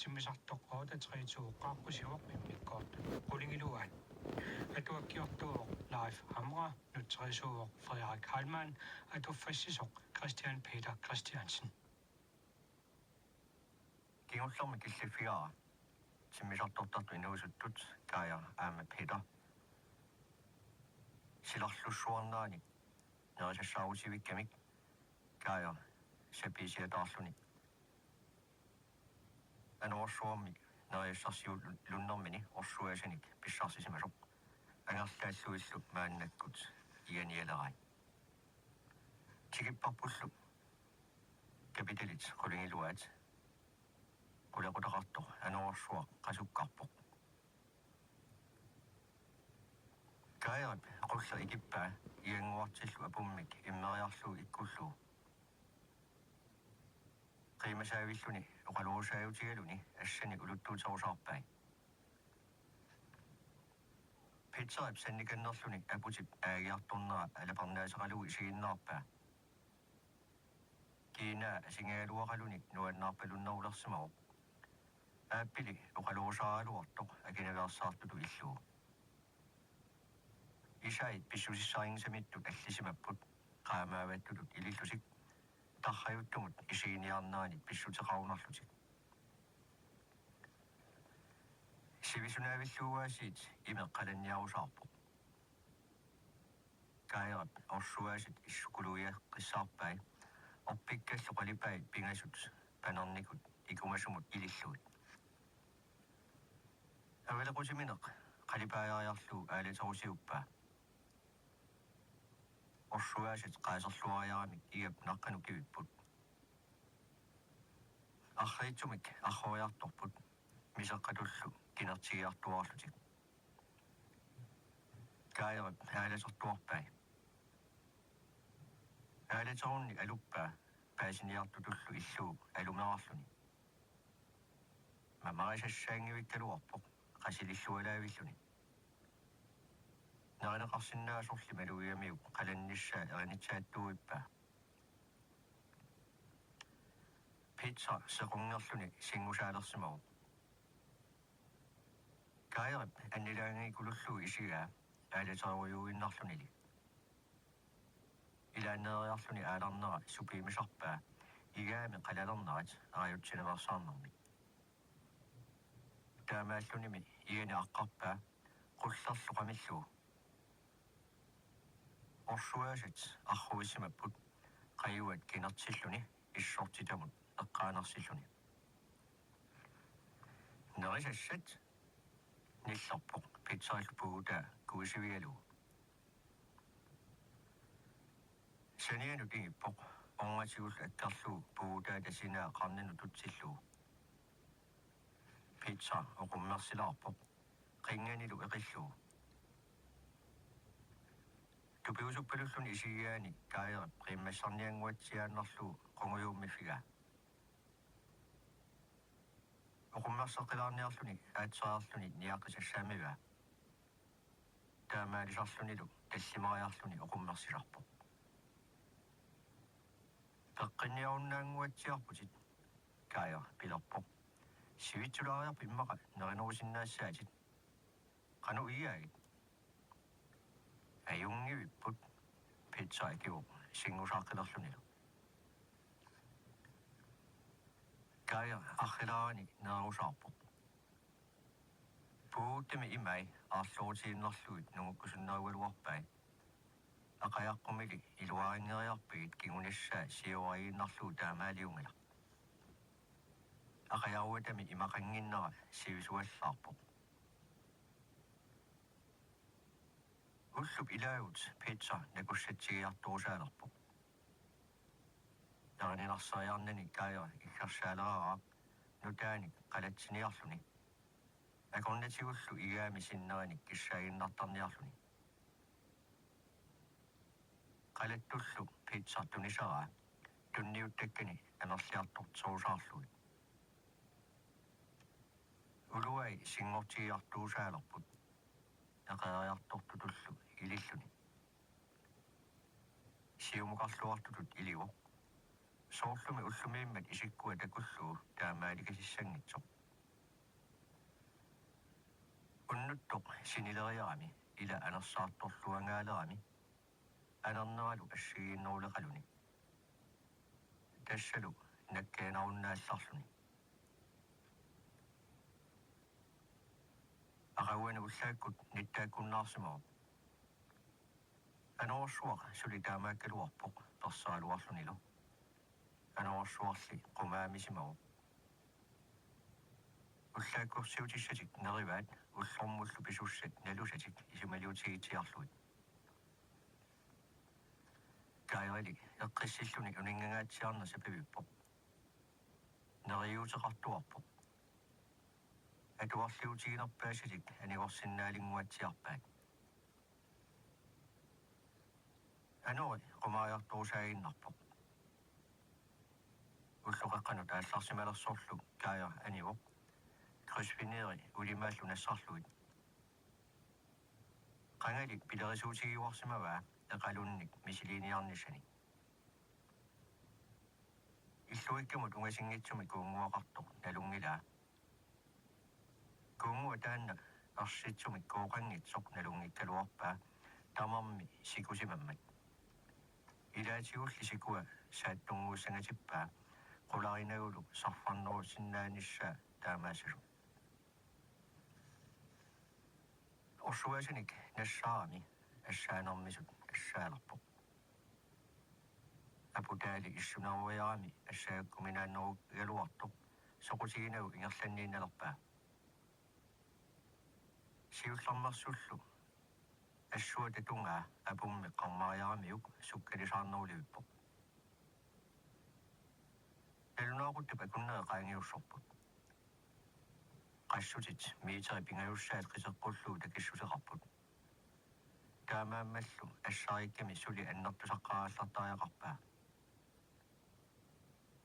timmisartoq 823 mimmikkoort qulingiluan atuakkiortuoq live hamra nutrisuoq Frederik Heilmann atuffassisoq Christian Peter Christiansen kiullormi killiffigaa timmisartortartu inuusuttut kaaya aama Peter silarlussuarnaani nerisassaarutivikkamik kaaya sapisiataarluni anorsuarmi neriassarsiul lunnermini orsuasinik pissarsisimasuq angerlaassuillu maannakkut ianialerai tikipparpullu kapitalit qulingiluat qulaqutaqartoq anorsuaq qasukkarpoq kaayarip qulla ikippaa ianguartillu apummik immeriarlu ikkullu qiimasaavilluni oqaluusaajutigaluni assani uluttuutarusaarpai pitsaip sannikannerluni aputip aagiartornera alaparnaasaqalugu isiginnaarpaa kiina asingaaluaqaluni nuannaarpalunnerulersimaruq aappili oqaluusaaraluartoq akinaversaartutu illuu isait pissusissariingsamittu allisimapput qaamaavattulut ilillusik tarrajuttumut isiiniarnaani pissuteqarunarlutik sivisunaavilluuaasiit imeqqalanniarusaarpoq kaayarap orsuaasit issukuluia qissaarpai orpikkallu qalipai pingasut panernikut ikumasumut ililluut avalequtimineq qalipaajaariarlu aalitarusiuppaa orsuaasit qaaserluariaramik igap naqqanukkivipput arriitsumik arruiartorput miseqqatullu kinertigiartuarlutik kaayarip aalasertuarpai aalaterunni aluppaa paasiniartutullu illuu alumerarluni mamarisassaaangivikkaluarpoq qasilillualaavilluni narineqarsinnaasorli maluiamiuk qalannissaa erinitsaattuuippaa pizza sequngerluni singusaalersimaruq kaayarip annilaangiikulullu isigaa aalateriujuuginnarlunili ilaanneeriarluni aalarnera supiimisarpaa igaami qalalernerat ariutsineversaarnermi taamaallunimi igani aqqarpaa qullerlu qamillu orsuaasit arruissimapput qajuat kinertilluni issortitamut eqqaanersilluni nerisassat nillerpoq pitsarilpuutaa kuisivialu sanianut ingippoq orngatigull akkarlu puutaa tasinaa qarninu tutsillu pitsa oqummersilaarpoq qinganilu eqillu tupiusuppalulluni isigiaani kaayarip qiimmassarnianguatsiaannerlu qongujuummifigaa oqummerseqqilaarniarluni aatsariarluni niaqqisassaamigaa taamaalisarlunilu tallimariarluni oqummersisarpoq peqqinniarunnaanguatsiarputit kaaya pilerpoq sivitsulaariarpu immaqa nerinerusinnaassaatit qanu iyaagit ajungivipput pitsa ikiuq singusaaqqilerlunilu kaaya arrilaarani neerusaarpoq puuttimi imai aarluutiinnerluit nungukkusunnerugaluarpai aqajaqqumili iluaringeriarpigit kingunassaa siuariinnarluu taamaaliungila aqajaruatami imaqanginnera sivisuallaarpoq ullup ilaagut pitsa nakussatsigiartuusaalerpoq nerinersariarnani kaaya ikkarsaaleraa nutaanik qalatsiniarluni akornatigullu igaami sinneranik kissaaginnartarniarluni qalattullu pitsa tunisaraa tunniuttakkani anerliartortorusaarluit uluai singortigiartuusaalerput aqeriartortutullu ililluni siumuqarluartutut iliuq soorlumi ullumiimmat isikkua takullu taamaalikasissangitsoq Unnuttoq sinileriarami ila anersaartorluangaalerami anernerlu assigiinneruleqaluni tassalu nakkaanarunnaallarluni aqauanu ullaakkut nittaakkunnaarsimaruq anerorsuaq sulitaamaakkaluarpoq persaaluarlunilu anerorsuarli qumaamisimaruq ullaakkorsiutissatik nerivaat ullormullu pisussat nalusatik isumaliutigitsiarluit kairali eqqissilluni uningangaatsiarna sapavippoq neriuuteqartuarpoq atuarliutiginerpaasatik anigorsinnaalinguatsiarpaat anori qumaariartorusaaginnarpoq уллоқаққанут аалларсималерсорлу каая аниво крисфинери улимааллу нассарлуит қангалик пилерисуутигиуарсимаваа эқалунник мисилиниарниссани иллуиккамут унгасингитсуми куунгуақартоқ налунгилаа куунгуа таанна арситсуми кооқангитсоқ налунгиккалуарпаа тамарми сикусимаммат илаатигулли сикуа сааттунгууссангатиппаа qularinagulu sarfarnerussinnaanissa taamaasulu orsuasinik nassaarami assaanermisut assaalerpoq aputaali issunaruiarami assaakkuminaanneru galuartoq soqutiginagu ingerlanniinnalerpaa siullermersullu assuatatungaa apummi qarmariaramiuk sukkalisaarnerulivippoq Elunaaquttapa kunneeqaangiussorput qassutит miiteri pingajussaat qiseqqullu takissuseqarput taamaammallu assariikkami suli annertusaqqaraallartariaqarpaa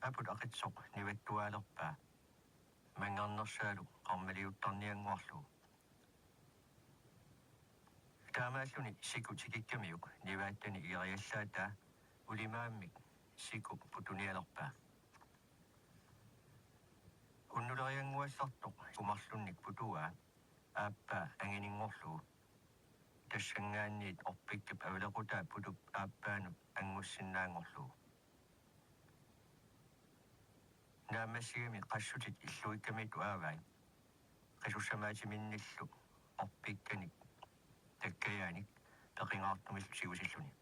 aput aqitsoq nivattuaalerpaa mangarnersaalu qarmaliuttarnianguarlu taamaalluni siku tikikkamiuk nivaattani igeriallaata ulimaammik siku putunialerpaa unnulerianguallartoq umarlunnik putua aappa anginingorlu tassangaanniit orpikkap avalequtaa putup aappaanut angussinnaangorlu naammassigami qassutit illuikkamitu aavai qisussamaatiminnillu orpikkanik takkayaanik peqingaartumillu sigusilluni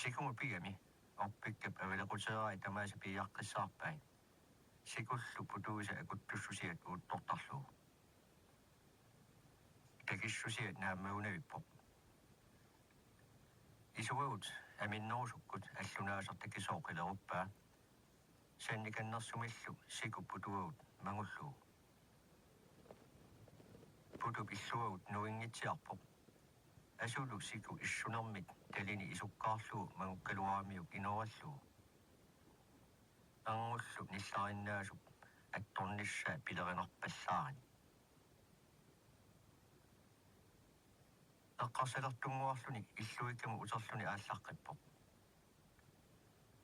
sikumu pigami orpikkap avalequteerai tamaasa piiaqqissaarpai sikullu putuusa akuttussusiat uuttortarlu takissusiat naammaunavippoq isuagut aminnerusukkut allunaaser takisooqileruppaa sannikannersumillu siku putuagut mangullu putup illuagut nuingitsiarpoq asulu siku issunermik talini isukkaarlu mangukkaluaramiuk inorallu angullu nillarinnaasu attornissa pilerinarpallaarani eqqarsalertunguarluni illuikkamu uterluni aallarqippoq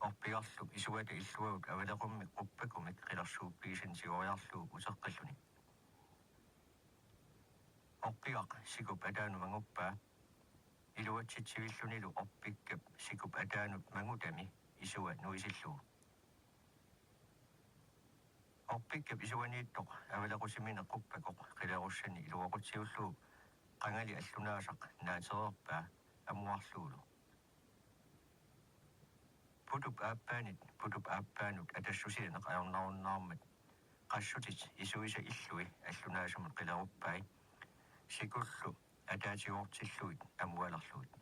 orpigarlu isuata illuagut avaleqummi quppakumik qilersuuppigisin sigoriarlu uteqqilluni orpigaq sikup ataanu manguppaa iluatsitsivillunilu orpikkap sikup ataanut mangutami isua nuisillu orpikkap isuaniittoq avalequsimine quppakoq qilerussani iluaqutiullu qangali allunaasaq naatererpaa amuarluulu putup aappaanut atassusineq ajornarunnaarmat qassutit isuisa illui allunaasumut qileruppai sikullu ataatiortilluit amualerluit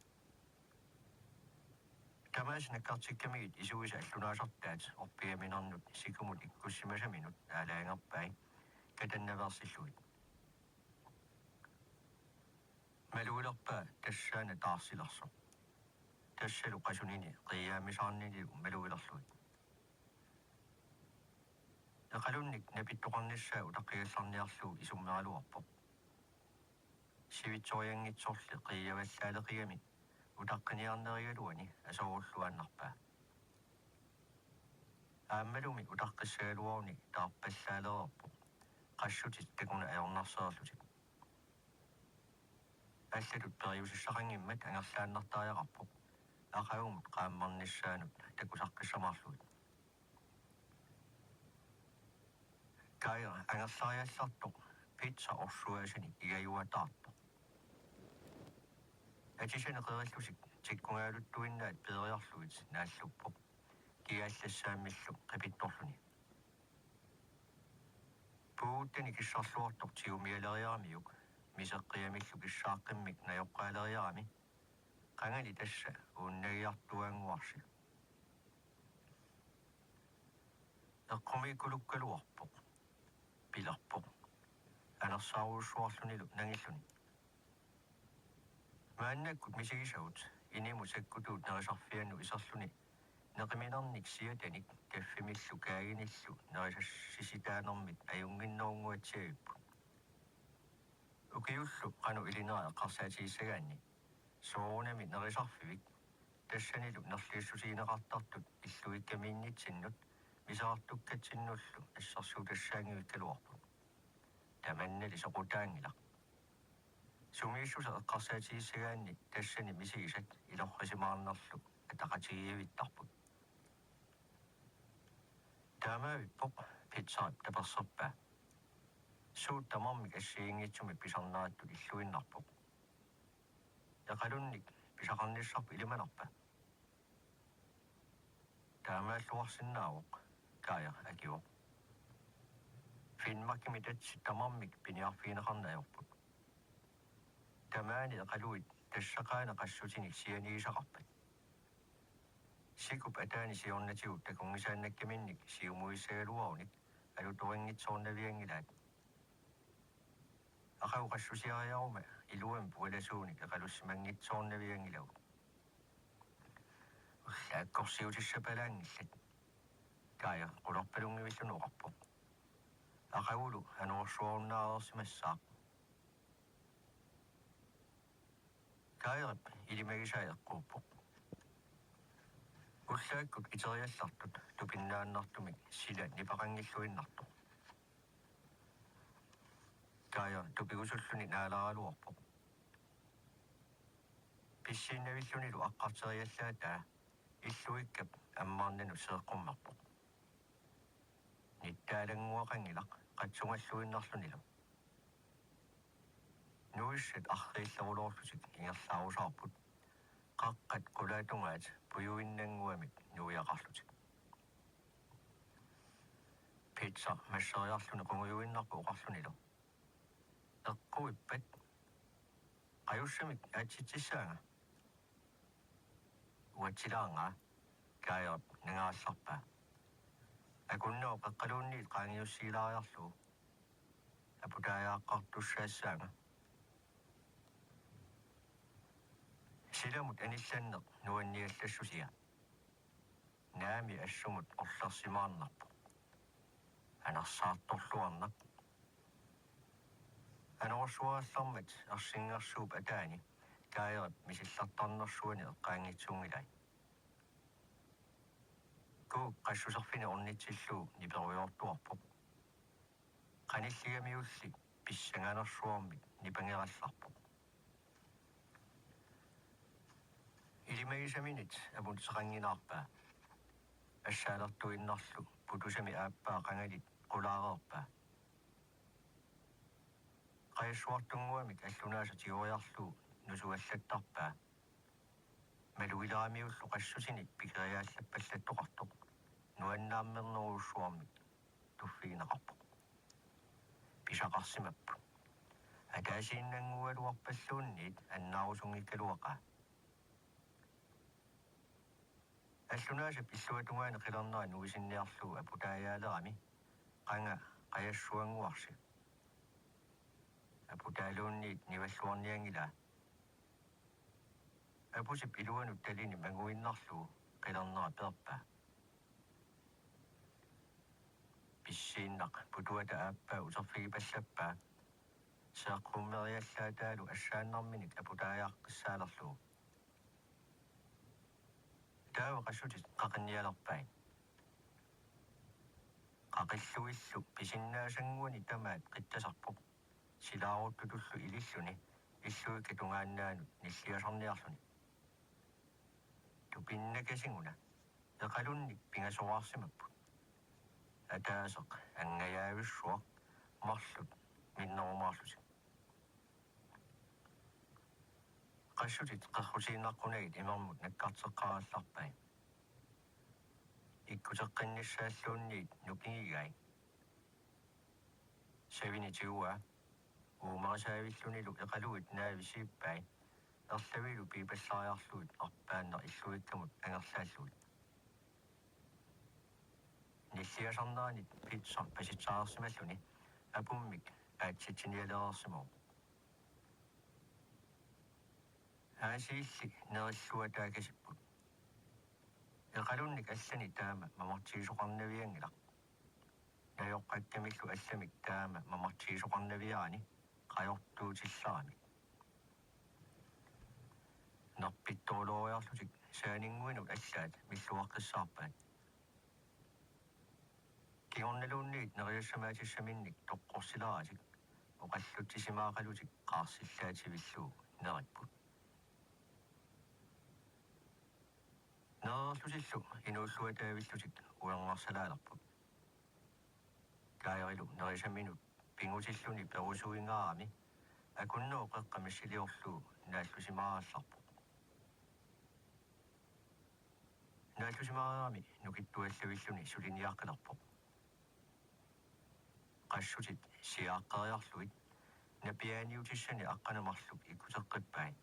Tamaas nakkartikkamigit isuisa allunaasartaat orpiaminernut sikumut ikkussimasaminut aalaangerpai katannaversilluit maluilerpaa tassaana taarsilersoq tassalu qasunini qiyaamisaarnili maluilerluit eqalunnik napittoqarnissaa utaqqigallarniarlu isummeraluarpoq sivitsoriangitsorli qiyavallaaleqigami utaqqiniarnerigaluani asorulluannarpaa aammalumi utaqqissagaluarni taarpallaaleerpoq qassut takuna ajornarsaarlutik аллатут периусиссақангиммат ангерлааннартариақарпоқ ақагумут qaammarnissaanут такусаққиссамаарлуит кайра ангерлариаллартоқ питса орсуасани игаюатаартоқ атисанеқериллусик тиккунгаалуттуиннаат периарлуит нааллуппоқ киааллассааммиллу қипитторлуни пууттани киссарлуартоқ тиумиалериарамиук мисеққиамиллу киссааққиммик наёққаалериарами qangani tassa uunnagiartuanguarsi eqqumikkulukkaluarpoq pilerpoq anersaaruussuarlunilu nangilluni maannakkut misigisagut inimu sakkutuut nerisarfiannu iserluni neqiminernik siatanik kaffimillu kaaginillu nerisassisitaanermit ajunginnoornguatsiagippu ukiullu qanu ilinera eqqarsaatiissagaanni soorunami nerisarfivik тассанилу нерлиуссусиинеқартартут иллуиккамииннитсиннут мисаартуккатсиннуллу ассерсуу тассаангивиккалуарпут таманнали соқутаангила сумииссуса эққарсаатигиссагаанни тассани мисигисат илоррисимаарнерлу атақатигиивиттарпут таамаавиппоқ питсарап таперсерпаа суут тамармик ассиингитсуми писарнааттут иллуиннарпоқ yaqalunnik pisaqarnissarpu ilimanarpa taamaalluarsinnaavuq kaaya akiuq finnmarkimi tatsi tamarmik piniarfiineqarnaajorput tamaani eqaluit tassaqaana qassutinik sianigisaqarpat sikup ataani siornatigut takungisaannakkaminnik siumuissagaluarunik alutoringitsoornaviangilaat aqau qassusiariaruma iluan pualasuunik eqalussimangitsoornaviangilagu akkorsiutissapalaangillat kaaya qulorpalungivillunooqarpoq aqavulu anuorsuornaareersimassaaq kaayerap ilimagisaaeqquuppoq ullaakkut iteriallartut tupinnaannartumik sila nipaqangilluinnartoq kaaya tupigusulluni naalaraluarpoq pissiinnavillunilu aqqarteriallaata illuikkap ammaarnanu seeqqummarpoq nittaalanguaqangilaq qatsungalluinnarlunilu nuissat arriillerulorlutik ingerlaarusarput qaqqat qulaatungaat puyuinnanguamik nuiaqarlutik pitsa masseriarluni qungujuinnarpu oqarlunilu eqquippat qajussamik aatsitsissaanga uatsilaanga kaayerap nangaallarpaa akunnoo qaqqaluunniit qaangiussiilariarlu aputaajaaqqartussaassaanga silamut anillanneq nuanniallassusia naami assumut orlersimaarnarpu anersaartorluarnaq anorsuarallarmat arsingersuup ataani kaayerap misillartarnersuani eqqaangitsuungilai kuu qassuserfini ornitsilluu niperuyortuarpoq qanilligamiulli pissanganersuarmit nipangerallarpoq ilimagisaminit aputseqanginaarpaa assaalertuinnarlu putusami aappaa qangalit qulaareerpaa qaissuartunguamik allunaasa tioriarlu nusuallattarpaa maluilaamiullu qassutinik pikeriaallappallattoqartoq nuannaammernerussuarmik tuffiineqarpoq pisaqarsimappu ataasiinnangualuarpalluunniit annaarusunngikkaluaqaa аллунаасап иллуатунгаани қилернера нуисинниарлуу апутааяалерами qanga qajassuanguarsi aputaaluunniit nivаллуарниангила апусип илуанут талини мангуиннарлуу қилернера перпаа писсииннақ путуата ааппаа утерфигипаллаппаа сеэққуммериаллаатаалу ассааннарминик апутааjaaqқиссаалерлуу таава qassutит qaqinnialerpain qaqilluillu pisinnaasanguni tamaat qittasarpoq silaaruttutullu ililluni illuikka tungaannaanut nilliasarniarluni tupinnakasinguna eqalunnik pingasoraarsimapput ataaseq angayaavissuaq marlut minnorumaarlusi qassutit qarrutiinnaqqunagit imermut nakkarteqqarallarpai ikkuteqqinnissaаллуунниит нукигигай савинитиуа уумарасаавиллунилу эқалуит наависииппай ерлавилу пипаллариарлуит арпааннер иллуиккамут ангерлааллуит ниллиасарнеранит питсар паситсаарсималлуни апуммик аатситсиниалеерсимоо аасиилли нериллуатаакасиппут эқалунник аллани таама мамартиисоқарнавиангила наёққаккамиллу алламик таама мамартиисоқарнавиаани қаёртуутилларами нарпиттоолориарлутик саанингуинут аллаат миллуаққиссаарпаат кигорналуунниит нериассамаатиссаминник тоққорсиларатик оқаллуттисимаақалутик қаарсиллаативиллуу нериппут нерерлутиллу инууллуатаавиллутик уернарсалаалерпут каерилу нерисаминут пингутиллуни перусуингаарами акунноо қеққамиссилиорлуу нааллусимааралларпу нааллусимаарами нукиттуаллавиллуни сулиниаққиларпу qassutит сиааққариарлуит напианиутиссани аққанамарлук иккутеққиппай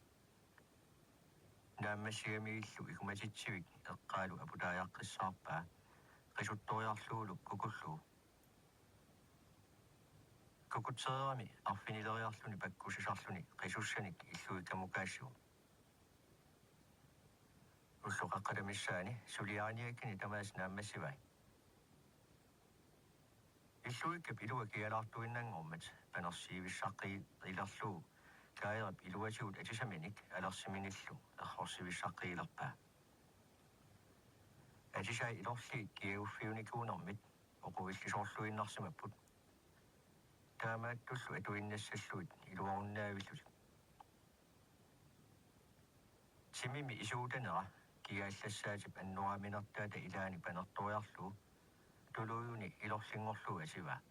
нааммассигамииллу икуматитсивик эққаалу апутааяққиссаарпаа qisuttoriarluulu kukullu kukutseerami arfinileriarluni pakkusisarluni qisussanik illuikkamukaassu уллоқаққаламиссаани сулиааниаккини тамаас нааммассивай иллуиккап илуа киалаартуиннангормат панерсиивиссаққи илерлуу каерап илуатиут атисаминик алерсиминиллу эрхорсивиссаққиилерпаа атисай илорли киауффиуникуунэрмит оқувиллисоорлуиннарсимаппут таамааттуллу атуиннассаллуит илуаруннаавиллут симими исуутанера киааллассаатип аннуааминертаата илаани панерториарлуу тулуюни илорлингорлуу асива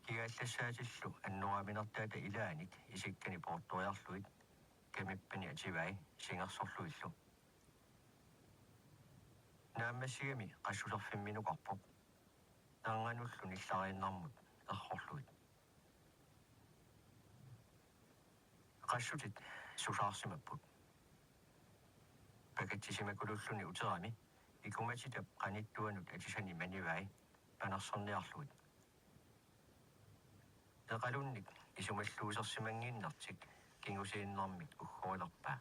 киааллассаатиллу аннуааминертаата илааник исиккани порториарлуит камиппани ативай сингерсорлуиллу нааммассигами qassулерфимминукарпоқ таангануллу нилларииннармут эрхорлуит qassutит сусаарсимаппут пакатсисимакулуллуни утерами икуматитап qaниттуанут атисани манивай панерсерниарлуит эқалунник исумаллуусерсимангииннартик кингусииннэрмит уггоилерпаа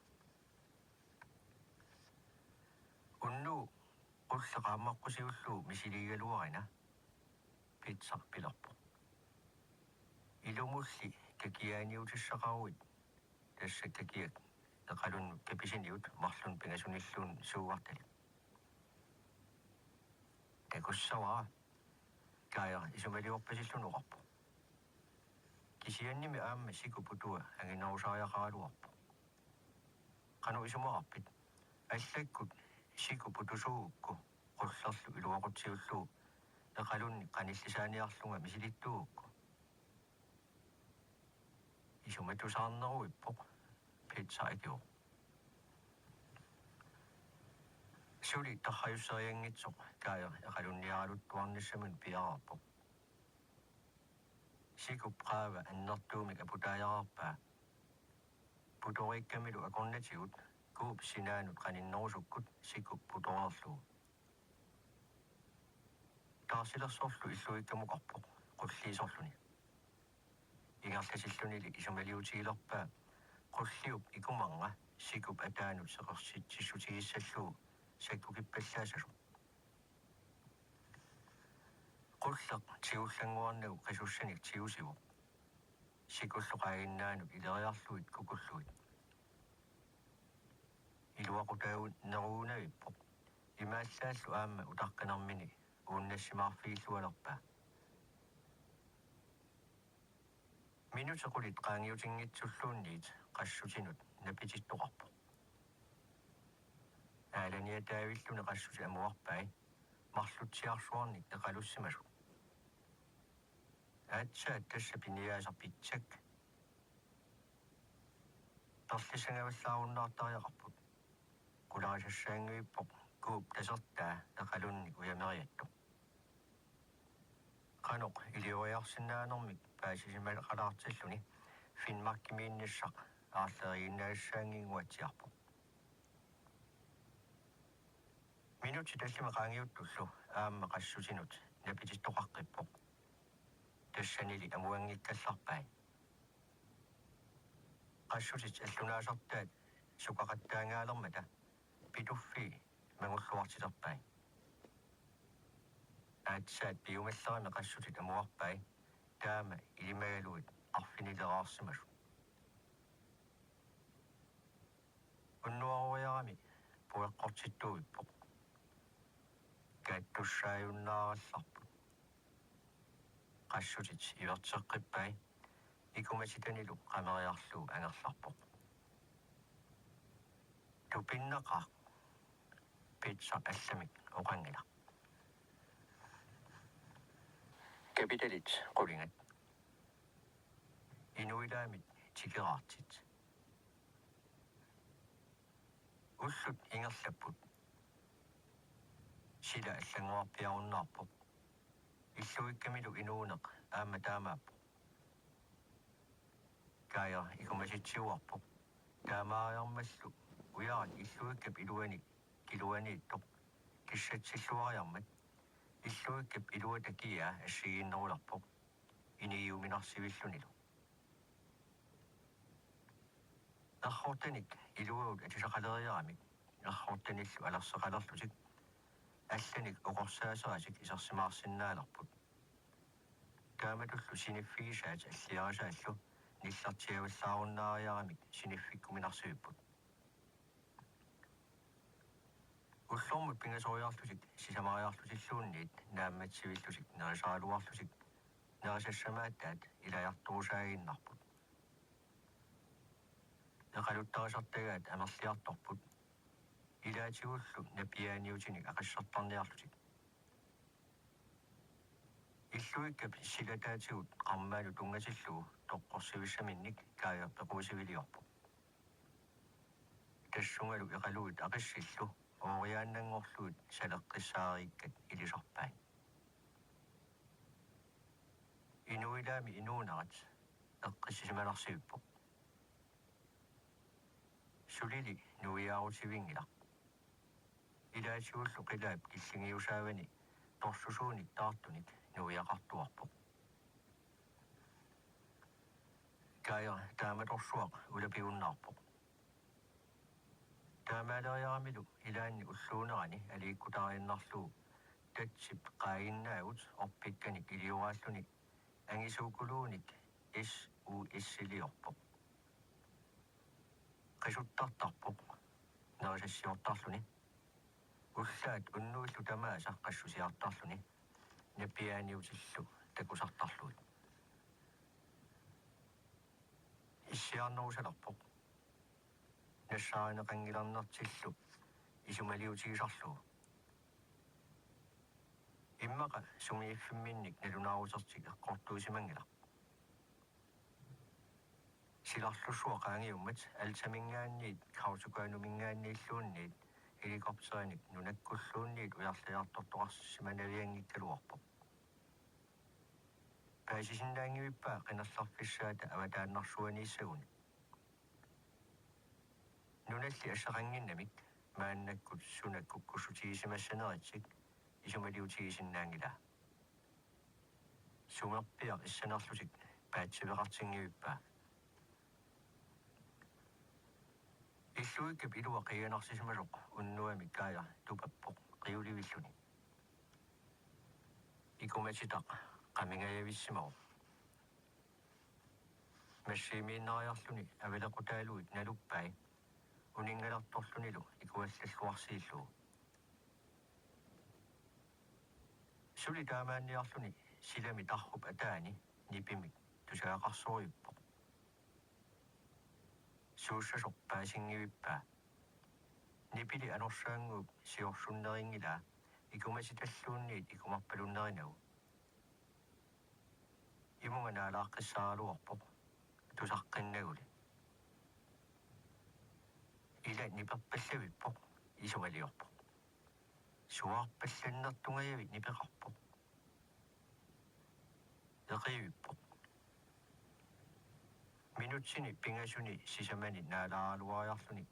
унну qulleqaammaqqusivullu misiligaluarina pitsarpilerpo ilumulli kakiaaniutissaqaruit тассаккакиак эқалун каписиниут марлун пинgasуниллуун сууартали такуссаваа кая исумалиорпасиллунеқарпо кисианними аама сикупутуа ангинаусааяқаалуарпо қану исумақарпит аллаккут сикупутусуукку qullerlu iluaqutiullu eqalunni qanillисааниарлунга мисилиттуукку исуматусаарнеруиппоқ питсаикио сули тархаюссериангитсоқ кая эқалунниаралуттуарниссамун пиарарпоқ сикупқаава аннертуумик апутааяарпаа путориккамилу акорнатигут кууп синаанут qaninnорусуккут сикуп путорерлуу таарсилерсорлу иллуиккамуқарпоқ qulliisorluni ингерласиллунили исумалиутигилерпаа qulliup икуманга сикуп атаанут сеқерситсиссутигиссаллуу саккукиппаллаасасу qulleq тиуллангуарнагу qisuссаник тиусивоқ сикуллоқаагиннаанут илериарлуит кукуллуит илуақутаагут неруунавиппоқ имааллааллу аама утаққинармини uunnassimaarfiillualerpa minutequlit qaangiutinngitsulluunniit qassutinut napitittoqarpo aalania taavillune qassuti amuarpai marlutsiarsuarnik eqalussimasu aatsaat tassa piniaasarpitsak torlisangavallaarunnaartariaqarput qularisassaanguippoq kuup tasertaa eqalunnik uyameriattoq qanoq ilioriarsinnaanermik paasisimal qalaartilluni Finnmarkimiinnissaq aarleriinnaassaanginguatsiarpoq minuti tallima qaangiuttullu aamma qassutinut napitittoqaqqippoq tassanili amuangikkallarpai qassutit allunaasartaat suqaqattaangaalermata pituffi mangulluartilerpai aatsaat piumallerimi qassutit amuarpai taama ilimagaluit arfinileraarsimasu unnuaruiarami pueqqortittuivippoq kaattussaajunnaarallarput qassutit iverteqqippai ikumatitanilu qameriarluu angerlarpoq tupinnaqaq pitsa allamik oqangila kapitalit qulingat inuilaamit tikeraartit ullut ingerlapput sila allanguarpiarunnaarpoq illuikkamilu inuuneq aamma taamaappoq kaaya ikumatitiuarpoq taamaariarmallu uyarat illuikkap iluani kiluaniittoq kissatsilluariarmat illuikkap iluatakia assigiinnerularpoq inigiuminarsivilluниlu erhortanik iluagut atisaqaleriaramik erhortanillu alerseqalerlutik allanik oqorsaaserasik isersimаарsinnaalerput taamatullu siniffigisaat alliarisaallu nillartiavallaarunnaariaramik siniffikkuminarsivipput ullormut pingasoriarlutik sisamariarlutilluunniit naammatsivillusik nerisaaluarlusik nerisassamaataat ilajartuusaaginnarput eqaluttarisartagaat amerliartorput ilaatigullu napiaaniutinik aqassartarniarlutik illuikkap silataatigut qarmaalu tungatillugu toqqorsivissaminnik kaaya pequusiviliorput tassungalu iqaluit aqissillu ooriaannangorluut saleqqissaariikkat ilisarpai inuilaami inuunerat eqqissisimalarsiippoq sulili nuiaarutivinngila ilaatigullu qilaap killingiusaavani torsusuunik taartunik nuiaqartuarpoq kaaya taamatorsuaq ulapigunnaarpoq taamaaleriaramilu ilaanni ulluunerani aliikkutariannarluu tatsip qaaginnaagut orpikkanik iliuraalluni angisuukuluunik SUS-iliorpoq qisuttartarpoq nerisassiortarluni ullaat unnuillu tamaasa qassusiartarluni napiaaniutillu takusartarluit issiarnerusalerpoq нассааneqangilarnertillu isumaliutigisarlugu immaqa sumiiffimminnik nalunaarusertik eqqortuusimangila silarlussuaq qaangiummat altamingaanniit kautukaanumingaanniilluunniit helikopterinik nunakkulluunniit uyarliartortoqarsimanaviangikkaluarpoq paasisinnaangivippaa qinallarfissaata avataannarsuaniissaguni nunalli assaqanginnamik maannakkut sunakkukkussutigisimасsaneritsik isumaliutigisinnaangila sumerpiaq issanerlutik paatsiveqartingivippaa illuikkap ilua qianarsisimaloq unnuamik kaaya tupappoq qiulivilluni ikumatitaq qamingajavissимаруq массиимииннариарлүни авалеқутаалуит налуппай унингаларторлунилу икуаллаллуарсииллуу Suli taamaanniarluni silami tarrup ataani nipimik tusaaqarsoruyuppoq. Suussasoq paasingivippaa. Nipili anorsaanguup siorsunneringilaa ikumasitаллуунниит икумарпалуннеринагу. Имунганаалааққиссааралуорпоқ тусаққиннагули. Ила нипарпаллавиппоқ исумалиорпоқ. Суарпалланнертунгаяви нипеқарпоқ. Эқивиппоқ. Минутсини пингасуни сисамани наалааралуариарлуни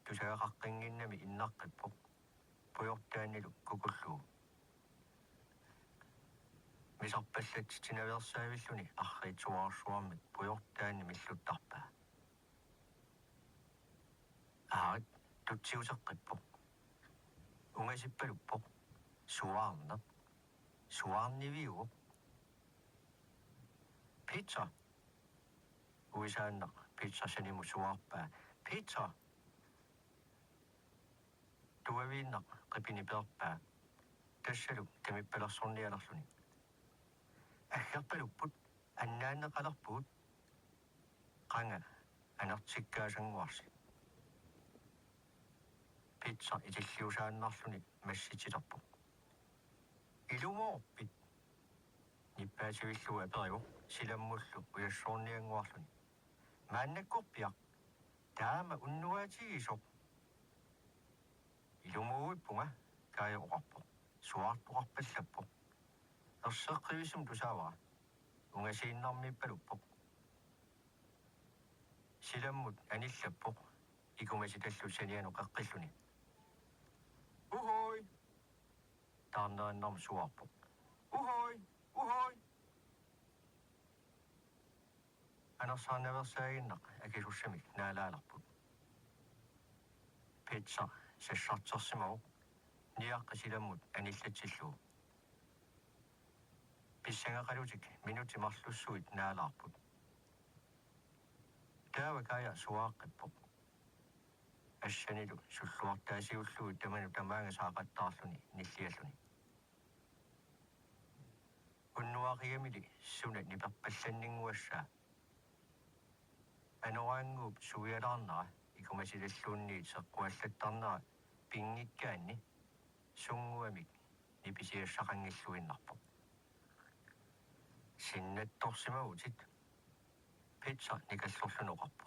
тусаақаққингиннами иннаққиппоқ. Пуйортааннилу кукуллуу. Мисарпаллатсинаверсаавиллуни арритуаарсуармик пуйортаанни миллуттарпаа. Тутсиусеққиппоқ. Унгасиппалуппоқ. Суаарнақ. Суаарнивиуоқ. Пицца. Уисааннақ пицца саниму суаарпаа. Пицца. Туавииннақ қипиниперпаа. тассалу тамиппалерсорниалерлуни аггерпалуппут аннааннеқалерпуут қанга анертиккаасангуарси питса итиллиусааннарлуни масситилерпу илумоорпит ниппаасивиллуа периу силаммуллу уяссоорниангуарлуни мааннаккорпиақ таама уннуаатигисоқ илумууиппунга кааяоқарпо суаартоқарпаллаппо ерсеққивисум тусаавара унгасииннармиппалуппо силаммут аниллаппо икумаситаллут қаққиллуни ухой тааннааннарм суарпо ухой анерсаарнаверсаагиннақ акисуссамик наалааларпут питса сассартэрсимау ниаққасиламмут аниллатсиллуу писсангақалутик минути марлуссуит наалаарпут таава кая суааққиппо ассанилу суллуартаасиуллуит таману тамаанга саақаттаарлуни ниллиаллуни уннуақиамили суна нипарпалланнингуассаа анораангууп суиалаарнера икумасилаллуунниит сеққуаллаттарнера пингиккаанни сунгуамик ниписиассақангиллуиннарпо синнатторсимагутит питса никаллорлунеқарпо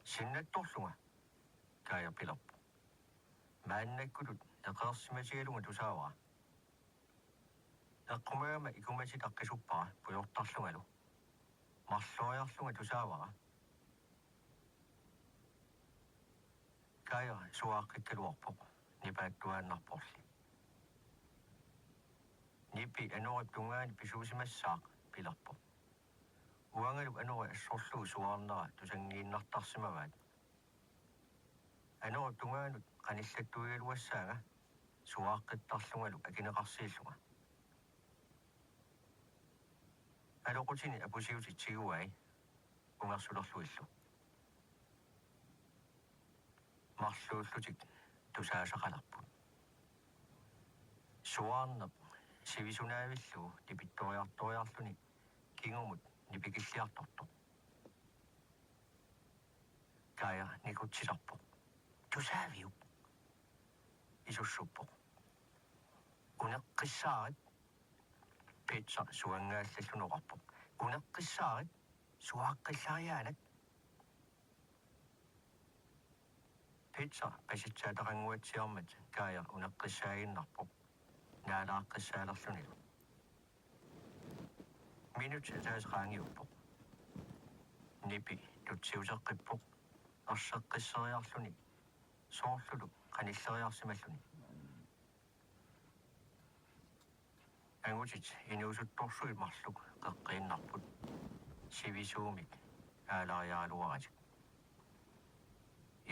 синнатторлунга кааяпилерпо мааннаккулут эқеерсимасигалунга тусаавара эққумаама икумаситаққисуппара пуйортарлунгалу марлуариарлунга тусаавара кая суааққиккалуарпо нипааттуааннарпорли нипи анорап тунгаани писуусимассаақ пилерпо уангалуп анора ассорлуу суаарнера тусангииннартарсимаваат анорап тунгаанут каниллаттуигалуассаага суааққиттарлунгалу акинеқарсииллунга алоқутини апусиутитсигуай унгерсулерлуиллу марлууллутик тусаасақалерпут суаарнеп сивисунаавиллуу типитториарториарлуни кингумут нипикиллиарторто кая никутсилерпо тусаавиу исуссуппо унеққиссаарит питса суангааллаллунеқарпо унеққиссаарит суааққиллариаанак питса паситсаатақангуатсиармат кая унеққиссаагиннарпо наалааққиссаалерлунилу минут таасқаангиуппо нипи тутсиусеққиппо ерсеққиссериарлуни соорлулу қаниллериарсималлуни ангутит инуусутторсуи марлук қеққииннарпут сивисуумик аалариаалуаратик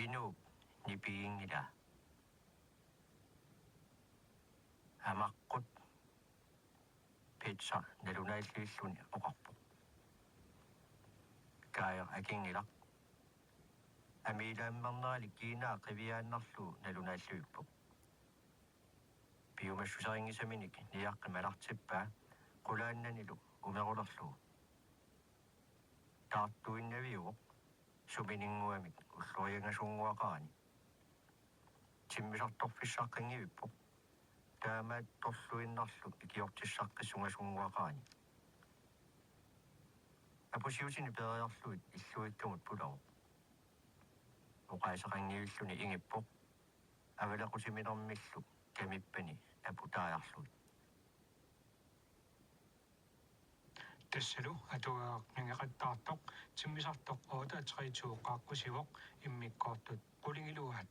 инуу нипиингила амаққут питса налунааллииллуни оқарпо кая акингила амилааммернерали киинаа қивиааннарлуу налунааллуиппо piumassuseringisaminik niaqqimalartippaa qulaannanilu umerulerlugu taartuinnaviuq sumininguamik ulloriangasunguaqaani timmisartorfissaaqqingivippoq taamaat torluinnarlu ikiortissaaqqissungasunguaqaani апусиутини периарлуит иллуиккамут пуларо оқаисақангивиллуни ингиппоқ авалақутиминермиллу камиппани апутааярлуит тассалу атуаақ нангеқаттаартоқ тиммисартоқ 8-23 qaaqqusivoq иммиккоортут qulingilуаат